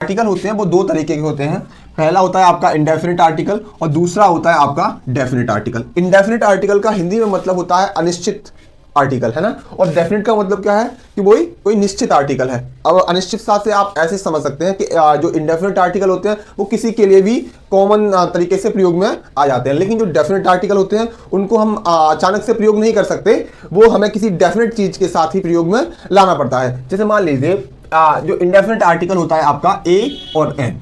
Article होते हैं वो दो तरीके के होते हैं। पहला होता है आपका इंडेफिनिट आर्टिकल और दूसरा होता है आपका डेफिनिट आर्टिकल। इंडेफिनिट आर्टिकल का हिंदी में मतलब होता है अनिश्चित आर्टिकल, है ना, और डेफिनिट का मतलब क्या है कि वही कोई निश्चित आर्टिकल है। अब अनिश्चित साथ से आप ऐसे समझ सकते हैं कि जो इंडेफिनिट आर्टिकल होते हैं वो किसी के लिए भी कॉमन तरीके से प्रयोग में आ जाते हैं, लेकिन जो डेफिनिट आर्टिकल होते हैं उनको हम अचानक से प्रयोग नहीं कर सकते, वो हमें किसी डेफिनिट चीज के साथ ही प्रयोग में लाना पड़ता है। जैसे मान लीजिए जो इंडेफिनिट आर्टिकल होता है आपका ए और एन,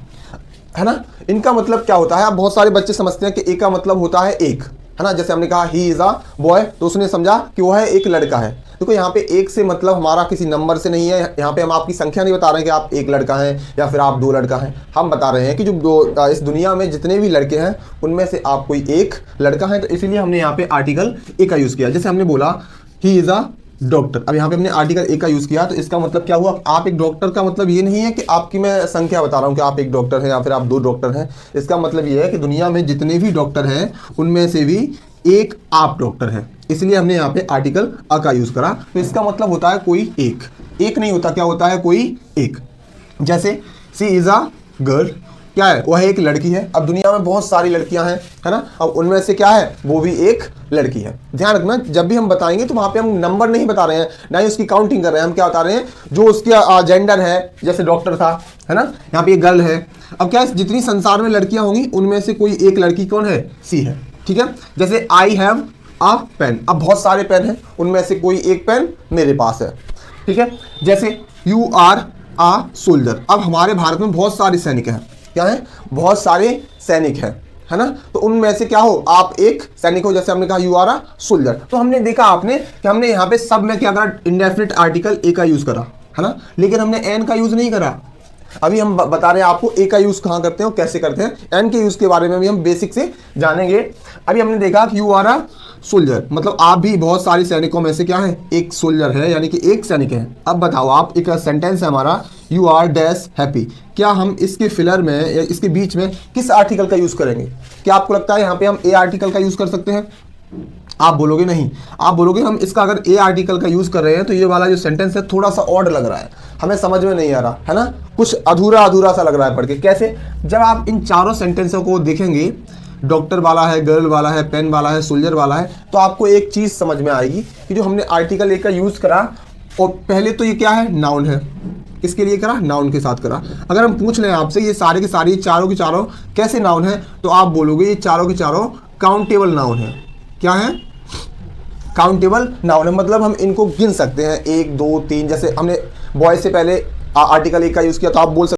है ना, इनका मतलब क्या होता है। आप बहुत सारे बच्चे समझते हैं कि ए का मतलब होता है एक, है ना, जैसे हमने कहा ही इज अ बॉय तो उसने समझा कि वह एक लड़का है। देखो यहाँ पे एक से मतलब हमारा किसी नंबर से नहीं है, यहाँ पे हम आपकी संख्या नहीं बता रहे हैं कि आप एक लड़का हैं या फिर आप दो लड़का हैं। हम बता रहे हैं कि जो इस दुनिया में जितने भी लड़के हैं उनमें से आप कोई एक लड़का है, तो इसीलिए हमने यहाँ पे आर्टिकल ए का यूज किया। जैसे हमने बोला ही इज अ डॉक्टर, अब यहाँ पे हमने आर्टिकल ए का यूज किया, तो इसका मतलब क्या हुआ, आप एक डॉक्टर का मतलब ये नहीं है कि आपकी मैं संख्या बता रहा हूँ कि आप एक डॉक्टर हैं या फिर आप दो डॉक्टर हैं। इसका मतलब ये है कि दुनिया में जितने भी डॉक्टर हैं उनमें से भी एक आप डॉक्टर हैं, इसलिए हमने यहाँ पे आर्टिकल अ का यूज करा। तो इसका मतलब होता है कोई एक नहीं होता, क्या होता है, कोई एक। जैसे सी इज अ गर्ल, क्या है, वह एक लड़की है। अब दुनिया में बहुत सारी लड़कियां हैं, है ना, अब उनमें से क्या है, वो भी एक लड़की है। ध्यान रखना, जब भी हम बताएंगे तो वहां पे हम नंबर नहीं बता रहे हैं, ना ही उसकी काउंटिंग कर रहे हैं, हम क्या बता रहे हैं, जो उसके जेंडर है, जैसे डॉक्टर था, है ना, यहाँ पे एक गर्ल है। अब क्या है, जितनी संसार में लड़कियां होंगी उनमें से कोई एक लड़की कौन है, सी है, ठीक है। जैसे आई हैव अ पेन, अब बहुत सारे पेन हैं, उनमें से कोई एक पेन मेरे पास है, ठीक है। जैसे यू आर अ सोल्जर, अब हमारे भारत में बहुत सारे सैनिक हैं, क्या है, बहुत सारे सैनिक हैं, है ना, तो उनमें से क्या हो, आप एक सैनिक हो। जैसे हमने कहा यू आर अ सोल्जर, तो हमने देखा आपने कि हमने यहाँ पे सब में क्या करा, इंडेफिनिट आर्टिकल ए का यूज करा, है ना, लेकिन हमने एन का यूज नहीं करा। अभी हम बता रहे हैं आपको ए का यूज कहाँ करते हैं और कैसे करते हैं। एन के यूज के बारे में भी हम बेसिक से जानेंगे। अभी हमने देखा कि यू आर अ सोल्जर, मतलब आप भी बहुत सारे सैनिकों में से क्या है, एक सोल्जर है, यानी कि एक सैनिक है। अब बताओ आप, एक सेंटेंस है हमारा, यू आर डैश हैप्पी, क्या हम इसके फिलर में या इसके बीच में किस आर्टिकल का यूज करेंगे। क्या आपको लगता है यहाँ पे हम ए आर्टिकल का यूज कर सकते हैं? आप बोलोगे नहीं, आप बोलोगे हम इसका अगर ए आर्टिकल का यूज कर रहे हैं तो ये वाला जो सेंटेंस है थोड़ा सा ऑड लग रहा है, हमें समझ में नहीं आ रहा, है ना, कुछ अधूरा अधूरा सा लग रहा है पढ़ के। कैसे, जब आप इन चारों सेंटेंसों को देखेंगे, डॉक्टर वाला है, गर्ल वाला है, पेन वाला है, सोल्जर वाला है, तो आपको एक चीज समझ में आएगी कि जो हमने आर्टिकल ए का यूज करा, और पहले तो ये क्या है, नाउन है। किसके लिए करा, नाउन के साथ करा। अगर हम पूछ लें आपसे ये सारे के सारे चारों के चारों कैसे नाउन है, तो आप बोलोगे ये चारों के चारों काउंटेबल नाउन है। क्या है, काउंटेबल नाउन है, मतलब हम इनको गिन सकते हैं, 1 2 3। जैसे हमने बॉय से पहले आर्टिकल ए का यूज किया, तो आप बोल सकते